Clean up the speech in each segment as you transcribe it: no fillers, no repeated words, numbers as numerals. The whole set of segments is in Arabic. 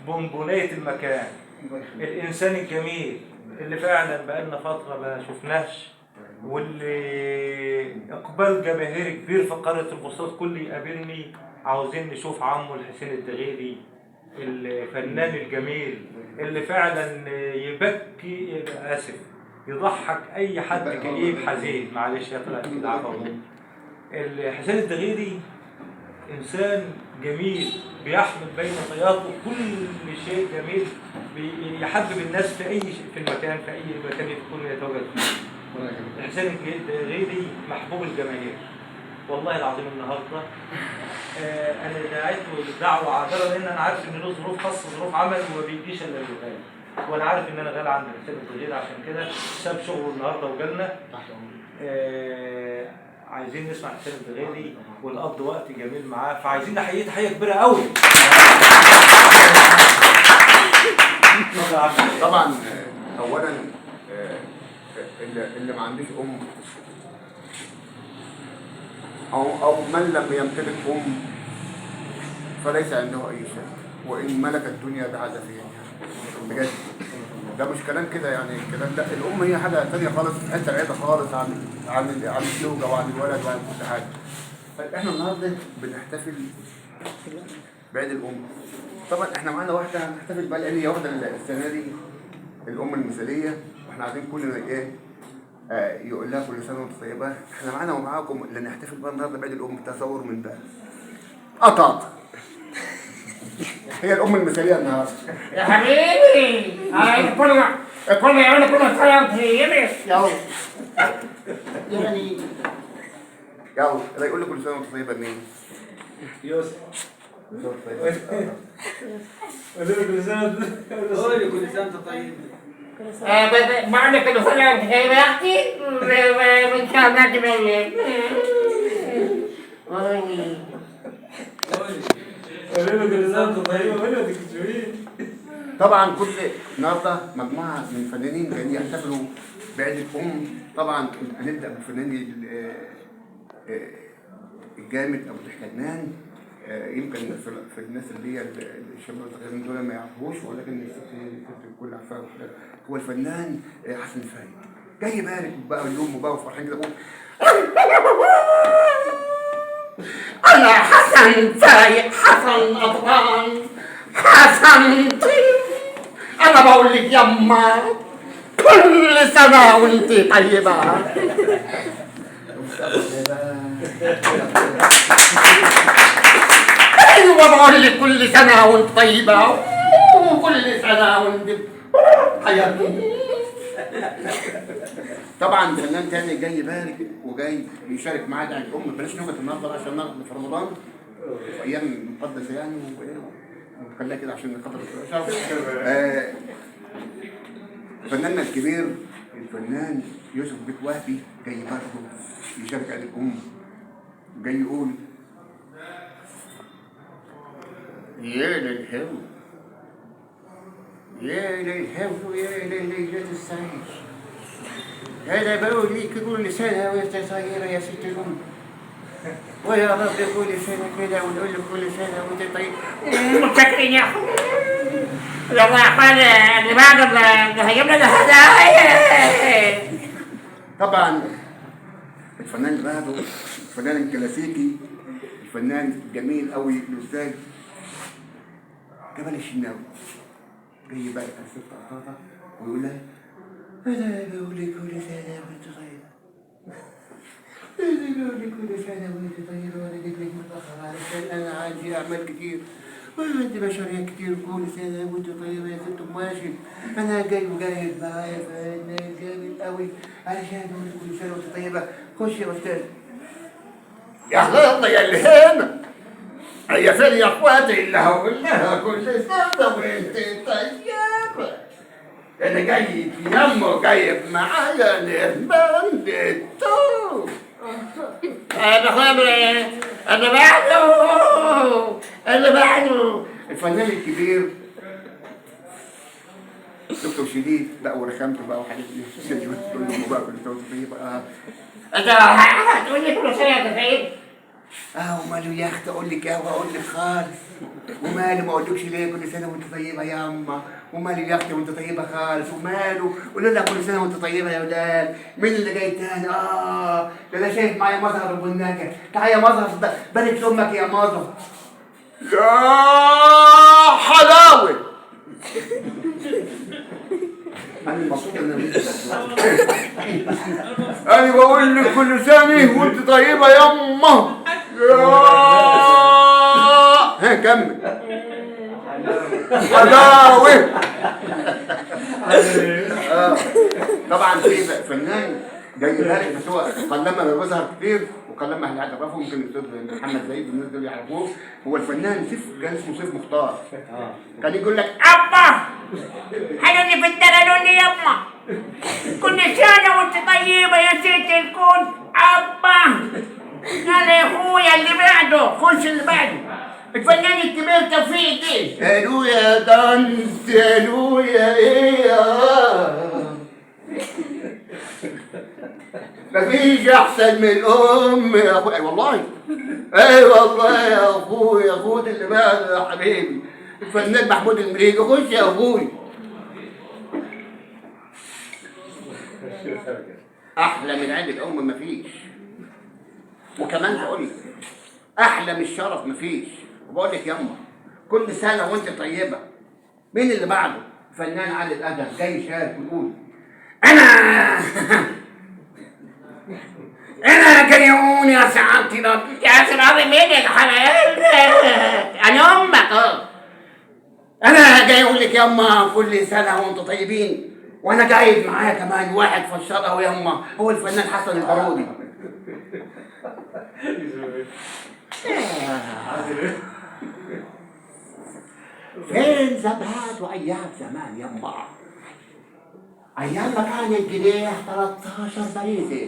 بونبونية المكان، الإنسان الجميل اللي فعلا بقالنا فترة ما شفناش، واللي إقبال جماهيري كبير في قرية البساط. كل يقابلني عاوزين نشوف عمه الحسين الدغيدي، الفنان الجميل اللي فعلا يبكي، آسف، يضحك أي حد كئيب حزين. معلش يا طلعت كده عفوا. الحسين الدغيدي إنسان جميل بيحمل بين طياته كل شيء جميل، بيحبب الناس في أي شيء، في المكان، في أي مكان يكون يتواجد فيه. الحسين الدغيدي محبوب الجماهير. والله العظيم النهارده أنا دعيته دعوة عابرة، لأن أنا عارف إن له ظروف خاصة، ظروف عمل، وما بيجيش إلا الغالي. وأنا عارف إن أنا غالي عند الحسين الدغيدي، عشان كده ساب شغله النهارده وجالنا. عايزين نسمع حسين الدغيدي ونقضي وقت جميل معاه، فعايزين نحييه تحيه كبيره قوي. طبعا اولا اللي ما عندوش ام او من لم يمتلك ام فليس عنده اي شيء، وان ملك الدنيا بعزفها. بجد ده مش كلام كده يعني، الكلام ده الام هي حاجه ثانيه خالص، في حته بعيده خالص عن الزوجه وعن الولد وعن كل حاجه. احنا النهارده بنحتفل بعيد الام. طبعا احنا معانا واحده هنحتفل بقى، لان هي واحده السنه دي الام المثاليه، واحنا عايزين كلنا ايه يقول لها كل سنه وانت طيبه. احنا معانا ومعاكم اللي نحتفل بقى النهارده بعيد الام. تصور من ده قطط هي الام المثاليه النهارده يا حبيبي. كل يوم كل طيب طيبه. يعني يلا اللي يقول لي كل سنه وانت طيبه مين؟ يوسف. كل سنة وانت طيب. بعد كل سنه وانت طيبه يا اختي، وان شاء الله تبين. كل سنة وانت طيب. ولدك جميل. طبعا كل النهارده مجموعه من الفنانين جايين يحتفلوا بعيد الام. طبعا هنبدا بالفنان الجامد ابو الحنان. يمكن في الناس اللي هي الشباب الصغيرين دول ما يعرفوش، ولكن الست الكل عارفاه. هو الفنان حسن فايق جاي يبارك بقى اليوم وبقى وفرحان كده. انا حسن فايق، حسن اطران، حسن طيب. انا بقول لك يما كل سنه وانت طيبه. ايوه بقول لك كل سنه وانت طيبه، وكل سنه وانت حياتي. طبعا فنان تاني جاي يبارك وجاي يشارك معانا عن الام. بلاش نقعد النهارده عشان ناخد في رمضان في ايام مقدسه يعني، ونخليها كده عشان نقدر فناننا الكبير الفنان يوسف بيك وهبي جاي برضه يشارك عن الام. جاي يقول يا للهو يا للهو يا لليلة السعيد. هذا بقول لك كل سنة وانت طيبة يا ست الأم، ويا رب كل سنة كده ونقول لك كل سنة وانت طيبة. متشكرين يا اخوي. يلا يا اخوان اللي بعد اللي هيجيب لنا هدايا. طبعا الفنان اللي بعده الفنان الكلاسيكي، الفنان الجميل قوي الأستاذ جمال الشناوي جاي بقى الست قطاطة ويقول لها أنا بقول لك كل سنة وأنت طيبة. أنا بقول لك كل سنة وأنت طيبة، وأنا جيت لك متأخر علشان أنا عندي أعمال كتير وعندي مشاريع كتير. كل سنة وأنت طيبة يا ست أم هاشم. أنا جاي وجاهد معايا فنان جامد قوي علشان أقول لك كل سنة وأنت طيبة. خش يا أستاذ. يا الله يا اللي هنا هي فين يا اخواتي اللي هقول لها كل سنه وانت طيبه. انا جاي يمه جايب معايا الهبان التوب. اللي بعده الفنان الكبير دكتور شديد بقى ورخامته بقى وحاجات دي تقول له بقى كل سنه وانت طيبه. انت هتقول لي كل سنه يا سعيد. وماله يا اختي اقول لك ايه واقول لك خالص. وماله ما اقولكش ليه كل سنه وانت طيبه يا اما. وماله يا اختي وانت طيبه خالص. وماله قولوا لها كل سنه وانت طيبه يا ولاد. مين اللي جاي تاني؟ ده انا شايف معايا مظهر البناكه. تعالى يا مظهر بارك لامك يا مظهر. يا حلاوه. انا مبسوط ان انا بقول لك كل سنه وانت طيبه يا امه. ها كمل. حلاوه. طبعا في فنان جاي بارك بس هو قلما بيظهر كتير وقلما احنا نعرفه. ممكن الاستاذ محمد زايد الناس دول يعرفوه. هو الفنان سيف كان اسمه سيف مختار. كان يقول لك أبا حلوني في الترنوني يما، كل سنة وانت طيبة يا ست الكل. أبا قال يا أخويا اللي بعده، خش اللي بعده. الفنان الكبير توفيق الدين. قالوا يا دانس قالوا يا ايه مفيش احسن من الام يا اخويا. والله اي والله يا اخويا. خد اللي بعده يا حبيبي. الفنان محمود المريجي. خش يا اخويا. احلى من عيد الام مفيش. وكمان بقول لك احلى من الشرف مفيش. وبقول لك يما كل سنه وانت طيبه. مين اللي بعده؟ فنان علي الادب جاي شارك ويقول أنا جريون يا سعادتي يا سعادتي. مين الحلال؟ أنا أمك. انا جاي اقول لك يما كل سنه وانتم طيبين. وانا جايب معايا كمان واحد فشره يما، هو الفنان حسن البارودي. فين زباد وايام زمان يما؟ ايام ما كان الجنيه 13 باريزه.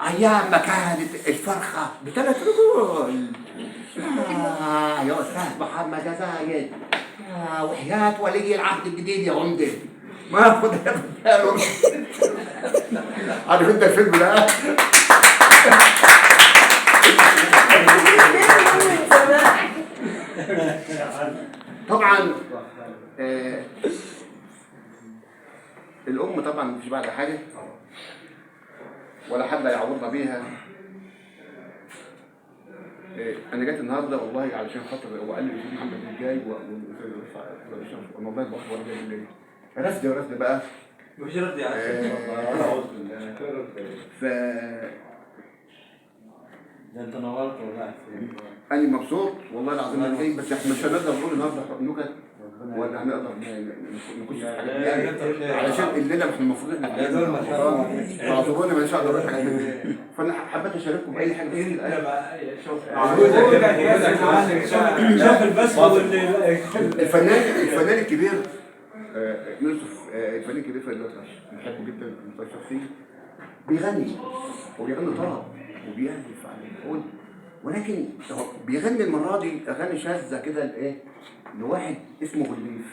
ايام ما كانت الفرخه ب3 رجول. يا استاذ محمد زايد. وحياة ولي العهد الجديد يا عمده ما اخذ عارف انت الفيلم ده؟ طبعا الام طبعا مفيش بعد حاجه ولا حد يعوضنا بيها. انا جيت النهارده والله علشان خاطر هو قال لي الاستاذ محمد الجاي والله الاخبار جاي رفد بقى. مفيش رد يا ف ده انت نورت والله. انا مبسوط والله العظيم انا جاي. بس احنا مش هنقدر نقول النهارده نكت ولا هنقدر نخش في حاجات يعني علشان الليله احنا المفروض اعذروني مش هقدر اقول حاجه مني. فانا حبيت اشارككم باي حاجه. شوف البسمه الفنان الكبير يوسف. الفنان الكبير في الأطرش بحبه جدا فيه. بيغني وبيغني طرب وبيألف على العود. ولكن بيغني المره دي اغاني شاذه كده لايه؟ لواحد اسمه غليف.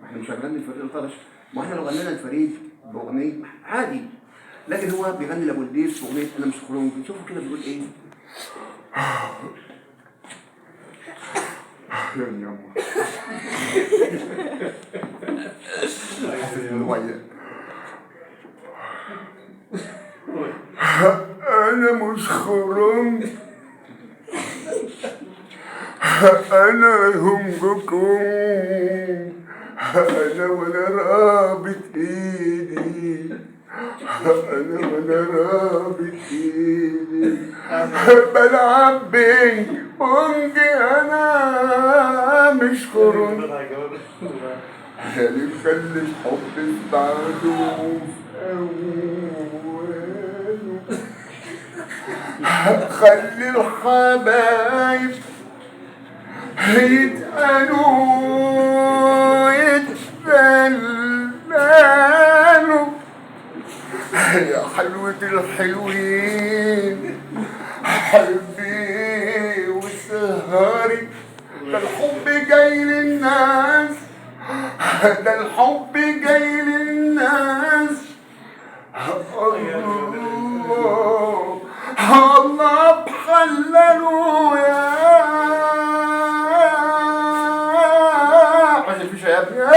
احنا مش هنغني الفريد الأطرش. ما احنا لو غنينا الفريد باغنيه عادي. لكن هو بيغني لابو الليف باغنيه انا مش خرونج. شوفوا كده بيقول ايه؟ يا يما انا مش خرونج. انا هم بكم. انا ولا رابط ايدي. انا ولا رابط ايدي. بلعب بينج بونج. انا مش خرونج. اللي مخلي الحب بعده في اوله. خلي الحبايب يتدللوا يا حلوة الحلوين. حبي وسهري. ده الحب جاي للناس. ده الحب جاي للناس. الله هللويا حسن في شباب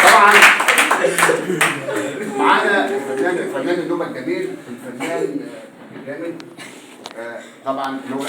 طبعا معانا فنان النوبه الجميل الفنان الجامد طبعا لغه